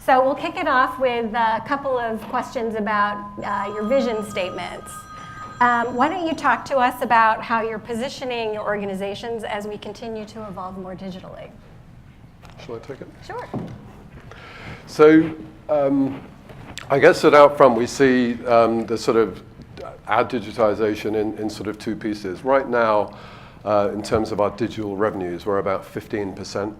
So we'll kick it off with a couple of questions about your vision statements. Why don't you talk to us about how you're positioning your organizations as we continue to evolve more digitally? Shall I take it? Sure. So I guess that out front we see the sort of our digitization in sort of two pieces. Right now, in terms of our digital revenues, we're about 15%,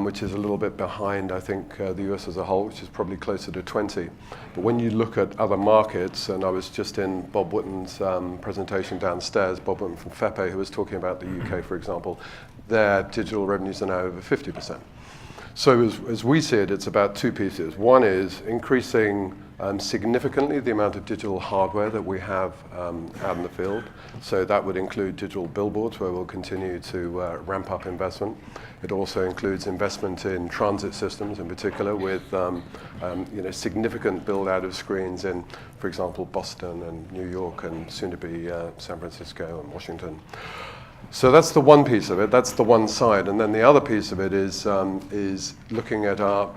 which is a little bit behind, I think, the US as a whole, which is probably closer to 20. But when you look at other markets, and I was just in Bob Whitton's presentation downstairs, Bob Whitton from FEPE, who was talking about the UK, for example, their digital revenues are now over 50%. So as we see it, it's about two pieces. One is increasing significantly the amount of digital hardware that we have out in the field. So that would include digital billboards, where we'll continue to ramp up investment. It also includes investment in transit systems, in particular, with significant build out of screens in, for example, Boston and New York, and soon to be San Francisco and Washington. So that's the one piece of it. That's the one side, and then the other piece of it is looking at our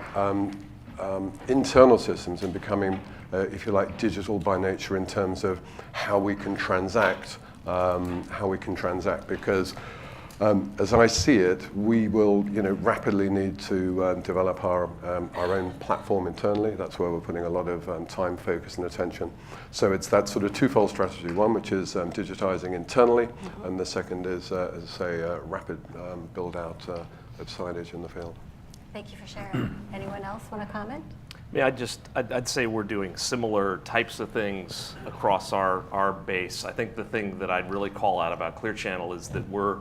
internal systems and becoming, if you like, digital by nature in terms of how we can transact. Because as I see it, we will, rapidly need to develop our own platform internally. That's where we're putting a lot of time, focus, and attention. So it's that sort of twofold strategy. One, which is digitizing internally, and the second is, as I say, rapid build out of signage in the field. Thank you for sharing. Anyone else want to comment? Yeah, I'd say we're doing similar types of things across our base. I think the thing that I'd really call out about Clear Channel is that we're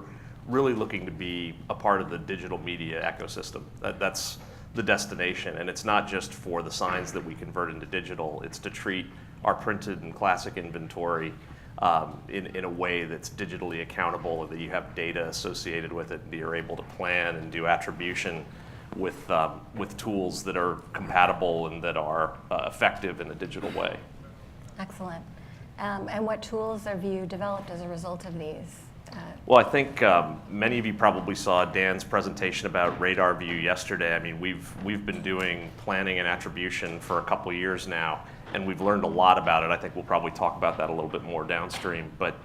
really looking to be a part of the digital media ecosystem. That's the destination, and it's not just for the signs that we convert into digital. It's to treat our printed and classic inventory in a way that's digitally accountable, that you have data associated with it, that you're able to plan and do attribution with tools that are compatible and that are effective in a digital way. Excellent. And what tools have you developed as a result of these? Well, I think many of you probably saw Dan's presentation about Radar View yesterday. I mean, we've been doing planning and attribution for a couple years now, and we've learned a lot about it. I think we'll probably talk about that a little bit more downstream. But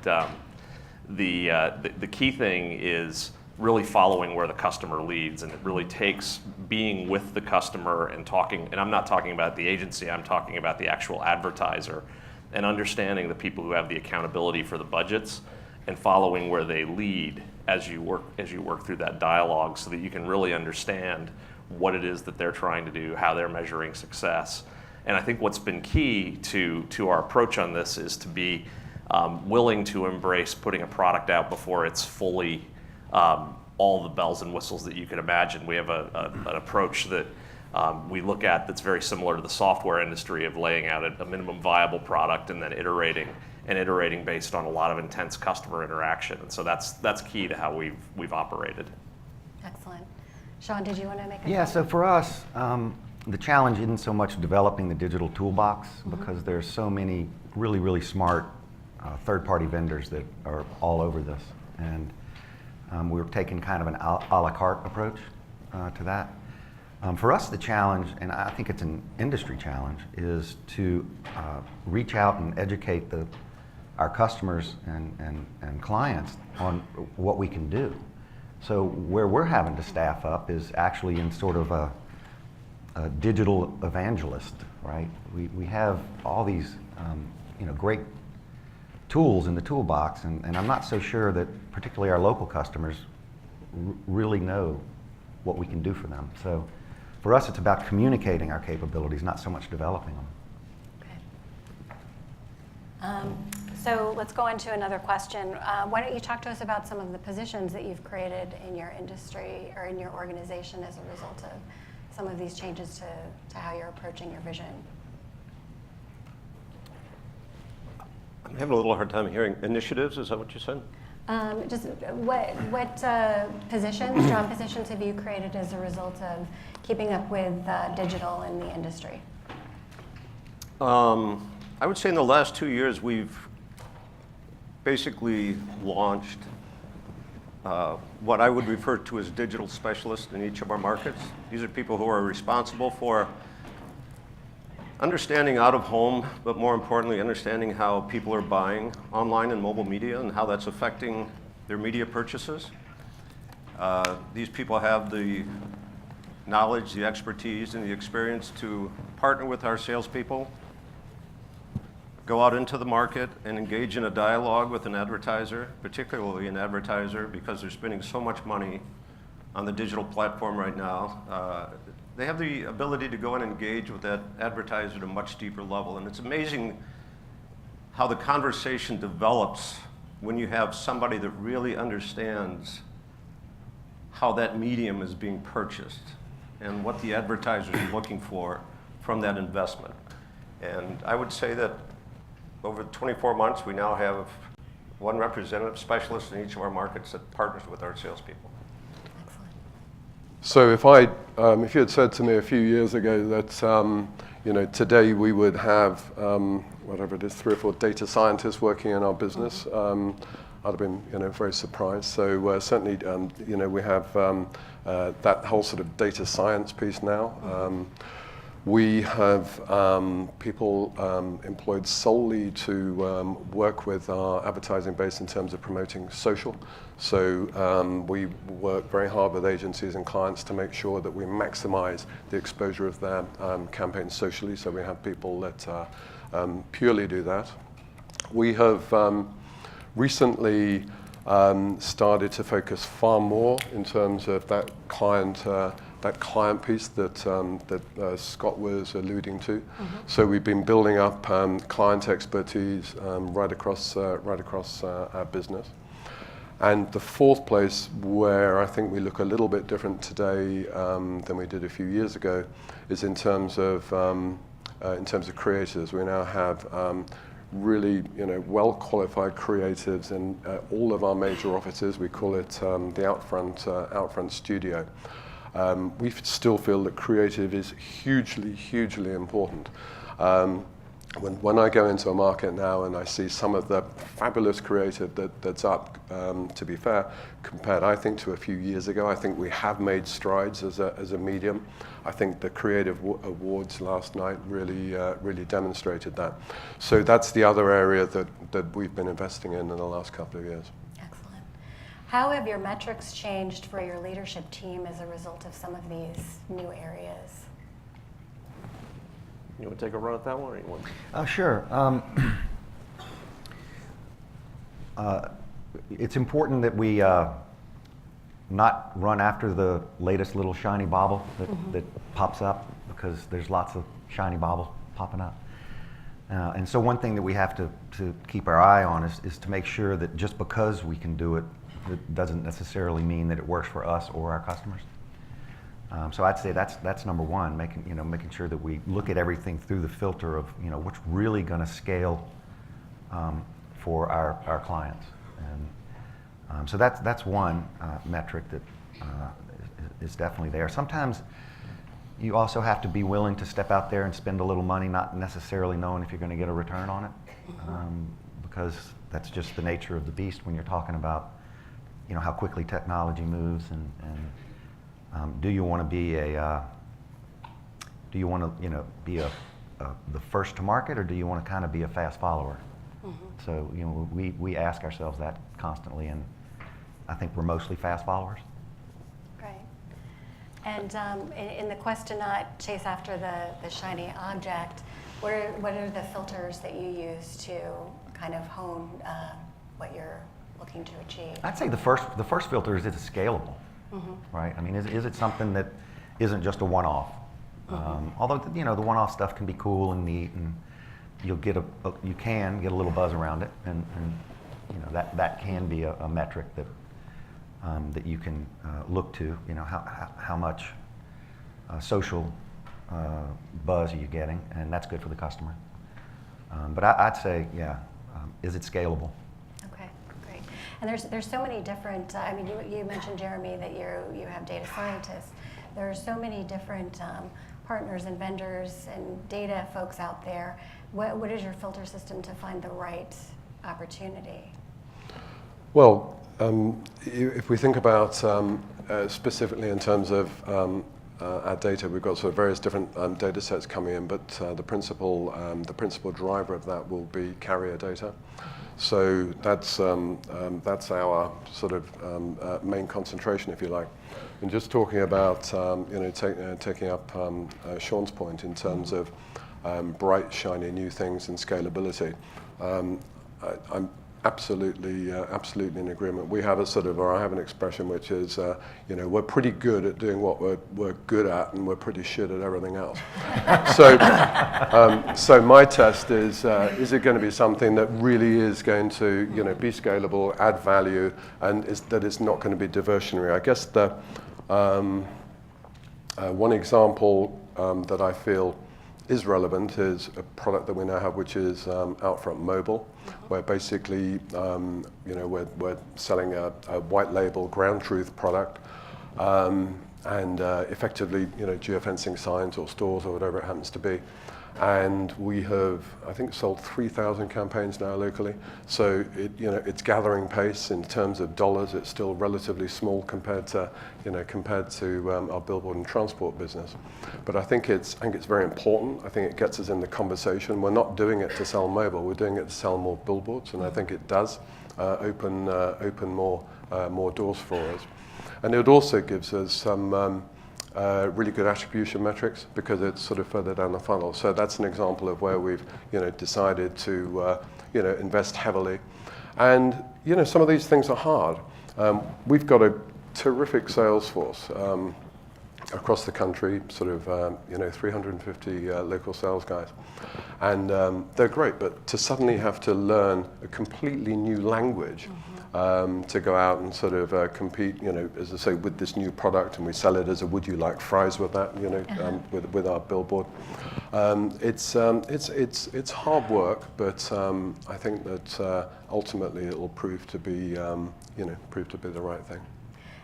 the key thing is really following where the customer leads, and it really takes being with the customer and talking, and I'm not talking about the agency, I'm talking about the actual advertiser, and understanding the people who have the accountability for the budgets, and following where they lead as you work through that dialogue, so that you can really understand what it is that they're trying to do, how they're measuring success. And I think what's been key to our approach on this is to be willing to embrace putting a product out before it's fully all the bells and whistles that you could imagine. We have an approach that we look at that's very similar to the software industry, of laying out a minimum viable product and then iterating based on a lot of intense customer interaction. And so that's key to how we've operated. Excellent. Sean, did you want to make a comment? Yeah, so for us, the challenge isn't so much developing the digital toolbox, because there's so many really, really smart third-party vendors that are all over this. And we're taking kind of an a la carte approach to that. For us, the challenge, and I think it's an industry challenge, is to reach out and educate our customers and clients on what we can do. So where we're having to staff up is actually in sort of a digital evangelist, right? We have all these great tools in the toolbox, and I'm not so sure that particularly our local customers really know what we can do for them. So for us, it's about communicating our capabilities, not so much developing them. Okay. So let's go on to another question. Why don't you talk to us about some of the positions that you've created in your industry or in your organization as a result of some of these changes to how you're approaching your vision? I'm having a little hard time hearing. Initiatives, is that what you said? Just what positions, job positions have you created as a result of keeping up with digital in the industry? I would say in the last 2 years, we've basically launched what I would refer to as digital specialists in each of our markets. These are people who are responsible for understanding out of home, but more importantly, understanding how people are buying online and mobile media and how that's affecting their media purchases. These people have the knowledge, the expertise, and the experience to partner with our salespeople, go out into the market and engage in a dialogue with an advertiser, particularly an advertiser, because they're spending so much money on the digital platform right now. They have the ability to go and engage with that advertiser at a much deeper level. And it's amazing how the conversation develops when you have somebody that really understands how that medium is being purchased and what the advertisers are looking for from that investment. And I would say that over 24 months, we now have one representative specialist in each of our markets that partners with our salespeople. Excellent. So if you had said to me a few years ago that today we would have whatever it is, 3 or 4 data scientists working in our business, I'd have been very surprised. So certainly we have that whole sort of data science piece now. We have people employed solely to work with our advertising base in terms of promoting social. So we work very hard with agencies and clients to make sure that we maximize the exposure of their campaigns socially. So we have people that purely do that. We have recently started to focus far more in terms of that client piece that Scott was alluding to. So we've been building up client expertise right across our business. And the fourth place where I think we look a little bit different today than we did a few years ago is in terms of creators. We now have really well qualified creatives in all of our major offices. We call it the Outfront Studio. We still feel that creative is hugely important. When I go into a market now and I see some of the fabulous creative that's up, to be fair, compared, I think, to a few years ago, I think we have made strides as a medium. I think the Creative Awards last night really demonstrated that. So that's the other area that we've been investing in the last couple of years. Excellent. How have your metrics changed for your leadership team as a result of some of these new areas? You want to take a run at that one, or you want? Sure. It's important that we not run after the latest little shiny bauble that pops up, because there's lots of shiny bauble popping up. And so one thing that we have to keep our eye on is to make sure that just because we can do it, it doesn't necessarily mean that it works for us or our customers. So I'd say that's number one, making sure that we look at everything through the filter of what's really going to scale for our clients. And so that's one metric that is definitely there. Sometimes you also have to be willing to step out there and spend a little money, not necessarily knowing if you're going to get a return on it, because that's just the nature of the beast when you're talking about how quickly technology moves and do you want to be the first to market, or do you want to kind of be a fast follower? So we ask ourselves that constantly, and I think we're mostly fast followers. Great. And in the quest to not chase after the shiny object, what are the filters that you use to kind of hone what you're looking to achieve? I'd say the first filter is it scalable. Right? I mean, is it something that isn't just a one-off? Although the one-off stuff can be cool and neat, and you can get a little buzz around it, and that can be a metric that you can look to. How much social buzz are you getting, and that's good for the customer. But I'd say, is it scalable? And there's so many different, you mentioned, Jeremy, that you have data scientists. There are so many different partners and vendors and data folks out there. What is your filter system to find the right opportunity? Well, If we think about specifically in terms of our data, we've got sort of various different data sets coming in, but the principal driver of that will be carrier data. So that's our sort of main concentration, if you like. And just talking about taking up Sean's point in terms of bright, shiny new things and scalability. I'm absolutely in agreement. We have I have an expression which is, we're pretty good at doing what we're good at, and we're pretty shit at everything else. So my test is it going to be something that really is going to, be scalable, add value, and that is not going to be diversionary? I guess the one example that I feel is relevant is a product that we now have, which is Outfront Mobile, where basically, we're selling a white label ground truth product, and effectively, geofencing signs or stores or whatever it happens to be. And we have, I think, sold 3,000 campaigns now locally. So it's gathering pace in terms of dollars. It's still relatively small compared to our billboard and transport business. But I think it's very important. I think it gets us in the conversation. We're not doing it to sell mobile. We're doing it to sell more billboards, and I think it does open more doors for us. And it also gives us some really good attribution metrics because it's sort of further down the funnel. So that's an example of where we've decided to invest heavily. And some of these things are hard. We've got a terrific sales force across the country, sort of 350 local sales guys, and they're great. But to suddenly have to learn a completely new language. To go out and sort of compete, as I say, with this new product, and we sell it as a "would you like fries" with that, with our billboard. It's hard work, but I think that ultimately it will prove to be the right thing.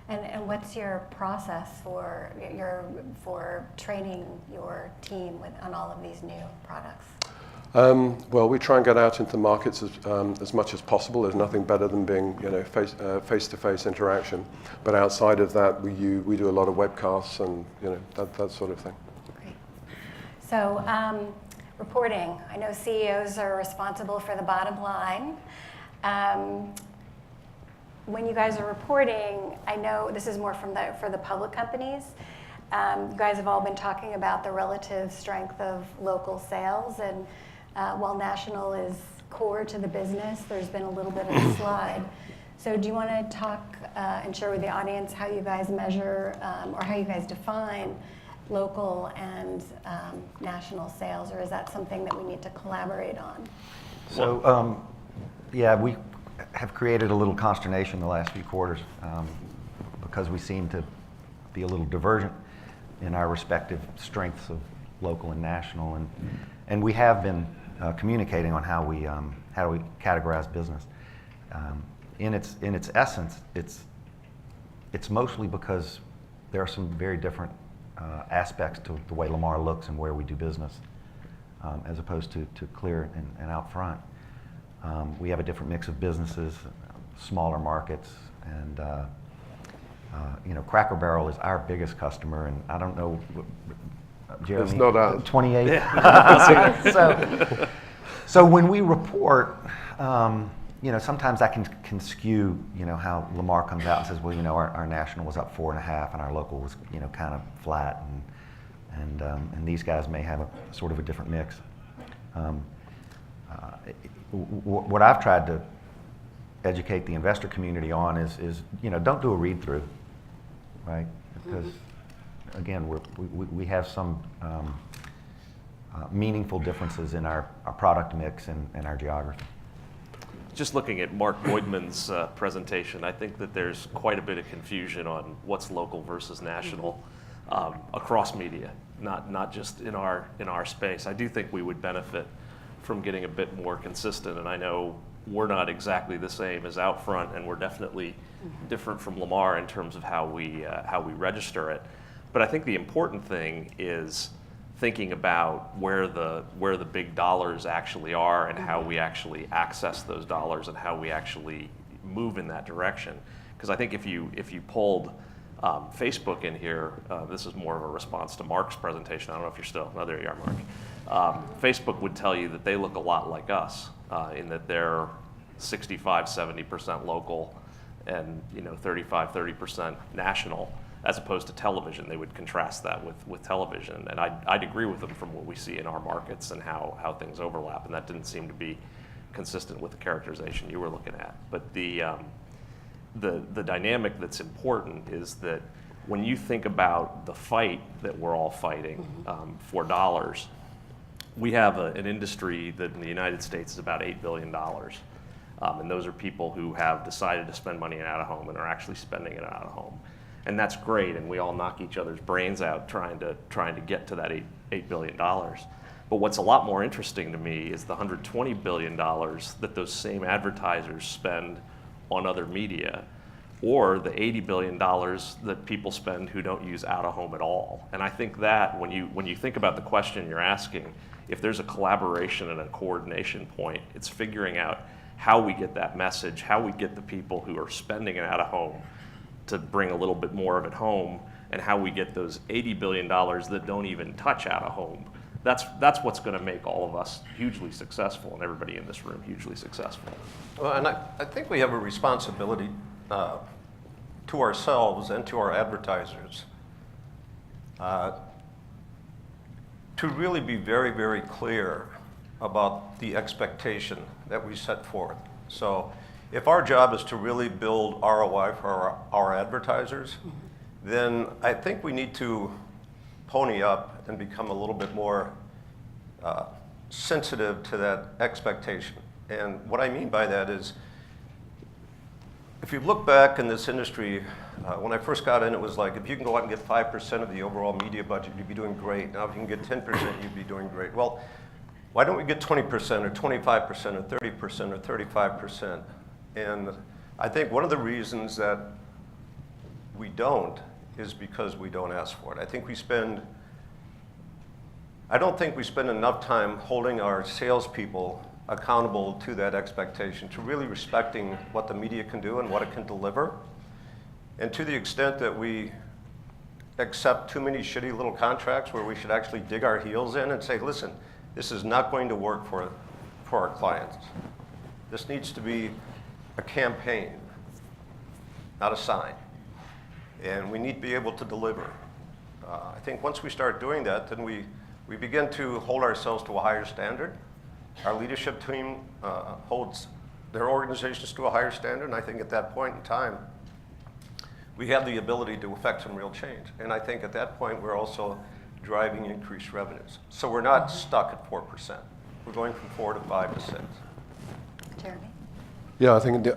And what's your process for training your team on all of these new products? Well, we try and get out into the markets as much as possible. There's nothing better than being, face-to-face interaction. But outside of that, we do a lot of webcasts and that sort of thing. Great. So, reporting. I know CEOs are responsible for the bottom line. When you guys are reporting, I know this is more for the public companies. You guys have all been talking about the relative strength of local sales, and while national is core to the business, there's been a little bit of a slide. So do you want to talk and share with the audience how you guys measure or how you guys define local and national sales, or is that something that we need to collaborate on? So, we have created a little consternation the last few quarters because we seem to be a little divergent in our respective strengths of local and national, and we have been communicating on how we categorize business. In its essence, it's mostly because there are some very different aspects to the way Lamar looks and where we do business, as opposed to Clear and Outfront. We have a different mix of businesses, smaller markets, and Cracker Barrel is our biggest customer, and I don't know, Jeremy, it's not ours. 28. Yeah. So when we report, sometimes that can skew, how Lamar comes out and says, well, our national was up 4.5 and our local was, kind of flat, and these guys may have a sort of a different mix. What I've tried to educate the investor community on is don't do a read-through, right? Because again, we have some meaningful differences in our product mix and our geography. Just looking at Mark Boydman's presentation, I think that there's quite a bit of confusion on what's local versus national across media, not just in our space. I do think we would benefit from getting a bit more consistent, and I know we're not exactly the same as Outfront, and we're definitely different from Lamar in terms of how we register it. But I think the important thing is thinking about where the big dollars actually are and how we actually access those dollars and how we actually move in that direction. Because I think if you pulled Facebook in here, this is more of a response to Mark's presentation. I don't know if you're still, no, there you are, Mark. Facebook would tell you that they look a lot like us in that they're 65-70% local and 35-30% national, as opposed to television. They would contrast that with television, and I'd agree with them from what we see in our markets and how things overlap, and that didn't seem to be consistent with the characterization you were looking at. But the dynamic that's important is that when you think about the fight that we're all fighting for dollars, we have an industry that in the United States is about $8 billion. And those are people who have decided to spend money in out-of-home and are actually spending it out-of-home. And that's great, and we all knock each other's brains out trying to get to that $8 billion. But what's a lot more interesting to me is the $120 billion that those same advertisers spend on other media, or the $80 billion that people spend who don't use out-of-home at all. And I think that when you think about the question you're asking, if there's a collaboration and a coordination point, it's figuring out how we get that message, how we get the people who are spending it out-of-home to bring a little bit more of it home, and how we get those $80 billion that don't even touch out-of-home. That's what's going to make all of us hugely successful, and everybody in this room hugely successful. Well, and I think we have a responsibility to ourselves and to our advertisers to really be very, very clear about the expectation that we set forth. So if our job is to really build ROI for our advertisers, then I think we need to pony up and become a little bit more sensitive to that expectation. And what I mean by that is, if you look back in this industry, when I first got in, it was like, if you can go out and get 5% of the overall media budget, you'd be doing great. Now, if you can get 10%, you'd be doing great. Well, why don't we get 20% or 25% or 30% or 35%? And I think one of the reasons that we don't is because we don't ask for it. I don't think we spend enough time holding our salespeople accountable to that expectation, to really respecting what the media can do and what it can deliver. And to the extent that we accept too many shitty little contracts where we should actually dig our heels in and say, listen, this is not going to work for our clients. This needs to be a campaign, not a sign. And we need to be able to deliver. I think once we start doing that, then we begin to hold ourselves to a higher standard. Our leadership team holds their organizations to a higher standard, and I think at that point in time, we have the ability to affect some real change. And I think at that point, we're also driving increased revenues. So we're not stuck at 4%. We're going from 4 to 5 to 6. Jeremy? Yeah, I think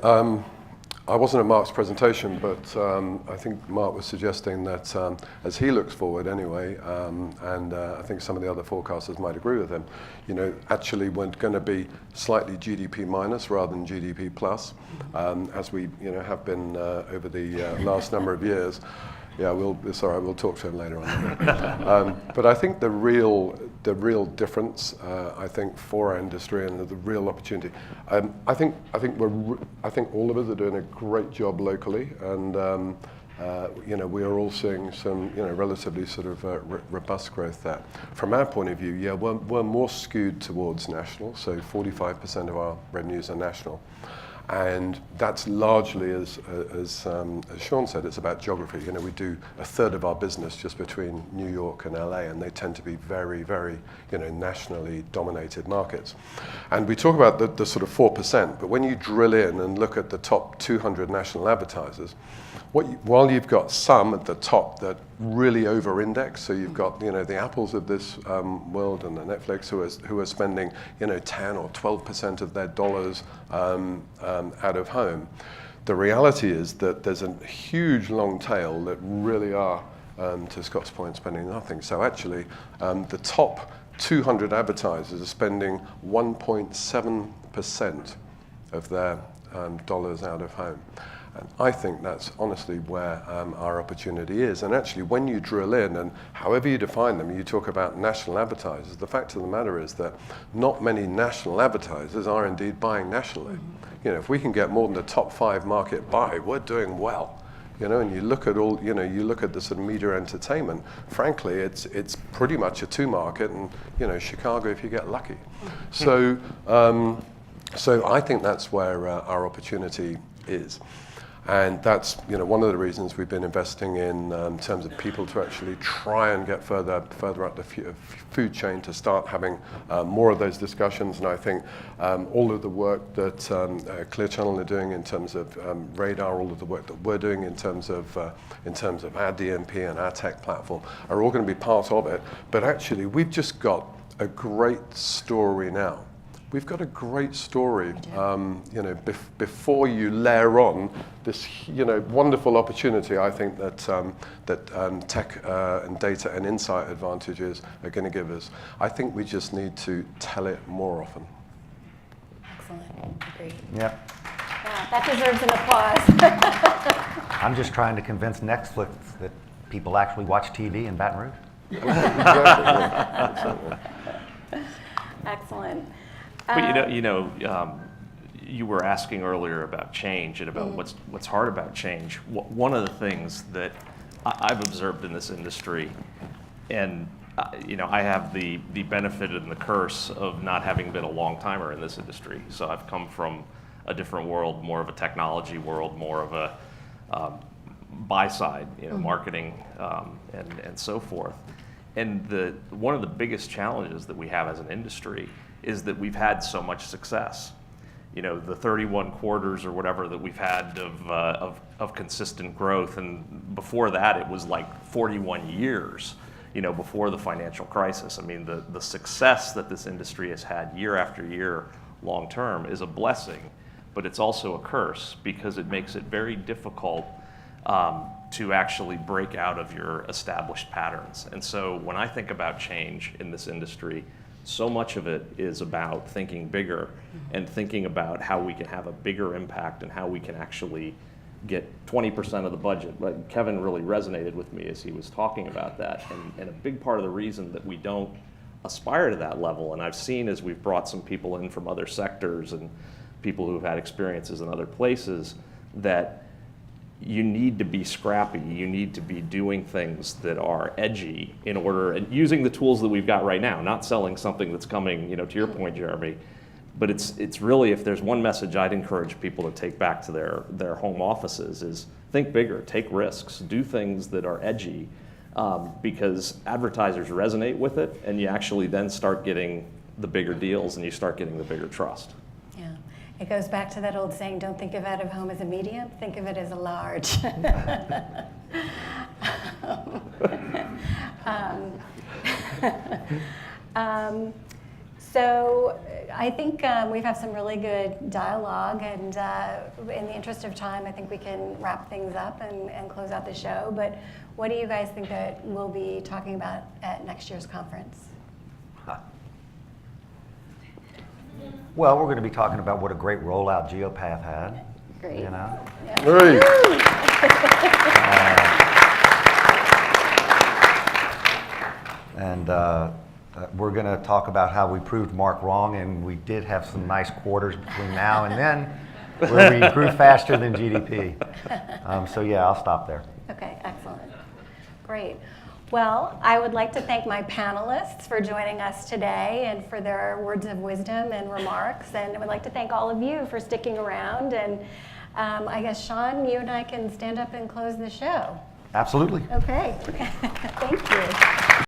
I wasn't at Mark's presentation, but I think Mark was suggesting that as he looks forward anyway, and I think some of the other forecasters might agree with him, actually we're going to be slightly GDP minus rather than GDP plus, as we have been over the last number of years. Yeah, we'll talk to him later on. But I think the real difference, I think, for our industry and the real opportunity, I think all of us are doing a great job locally, and we are all seeing some relatively sort of robust growth there. From our point of view, yeah, we're more skewed towards national, so 45% of our revenues are national. And that's largely, as Sean said, it's about geography. We do a third of our business just between New York and LA, and they tend to be very, very, nationally dominated markets. And we talk about the sort of 4%, but when you drill in and look at the top 200 national advertisers, while you've got some at the top that really over-index, so you've got the Apples of this world and the Netflix who are spending 10 or 12% of their dollars out of home. The reality is that there's a huge long tail that really are, to Scott's point, spending nothing. So actually, the top 200 advertisers are spending 1.7% of their dollars out of home. And I think that's honestly where our opportunity is. And actually, when you drill in, and however you define them, you talk about national advertisers, the fact of the matter is that not many national advertisers are indeed buying nationally. You know, if we can get more than the top 5 market buy, we're doing well. You know, and you look at all, you know, you look at the sort of media entertainment, frankly, it's pretty much a 2 market, and, you know, Chicago if you get lucky. So, so I think that's where our opportunity is. And that's, you know, one of the reasons we've been investing in terms of people to actually try and get further up the food chain to start having more of those discussions. And I think all of the work that Clear Channel are doing in terms of radar, all of the work that we're doing in terms of our DMP and our tech platform are all going to be part of it. But actually, we've just got a great story now. We've got a great story, you know, before you layer on this, you know, wonderful opportunity. I think that tech and data and insight advantages are going to give us. I think we just need to tell it more often. Excellent. Agreed. Yep. Yeah, that deserves an applause. I'm just trying to convince Netflix that people actually watch TV in Baton Rouge. Exactly. Excellent. But you were asking earlier about change and about what's hard about change. One of the things that I've observed in this industry, and I have the benefit and the curse of not having been a long timer in this industry. So I've come from a different world, more of a technology world, more of a buy side, marketing and so forth. And one of the biggest challenges that we have as an industry is that we've had so much success. The 31 quarters or whatever that we've had of consistent growth, and before that it was like 41 years, before the financial crisis. I mean, the success that this industry has had year after year long term is a blessing, but it's also a curse because it makes it very difficult to actually break out of your established patterns. And so when I think about change in this industry, so much of it is about thinking bigger and thinking about how we can have a bigger impact and how we can actually get 20% of the budget. But Kevin really resonated with me as he was talking about that. And a big part of the reason that we don't aspire to that level, and I've seen as we've brought some people in from other sectors and people who've had experiences in other places, that you need to be scrappy. You need to be doing things that are edgy in order, and using the tools that we've got right now, not selling something that's coming, to your point, Jeremy. But it's really, if there's one message I'd encourage people to take back to their home offices, is think bigger, take risks, do things that are edgy, because advertisers resonate with it, and you actually then start getting the bigger deals and you start getting the bigger trust. It goes back to that old saying, don't think of out of home as a medium, think of it as a large. So I think we've had some really good dialogue, and in the interest of time, I think we can wrap things up and close out the show. But what do you guys think that we'll be talking about at next year's conference? Well, we're going to be talking about what a great rollout GeoPath had. Great. Yeah. Great. And we're going to talk about how we proved Mark wrong, and we did have some nice quarters between now and then where we grew faster than GDP. So yeah, I'll stop there. Okay, excellent. Great. Well, I would like to thank my panelists for joining us today and for their words of wisdom and remarks. And I would like to thank all of you for sticking around. And I guess, Sean, you and I can stand up and close the show. Absolutely. Okay. Thank you.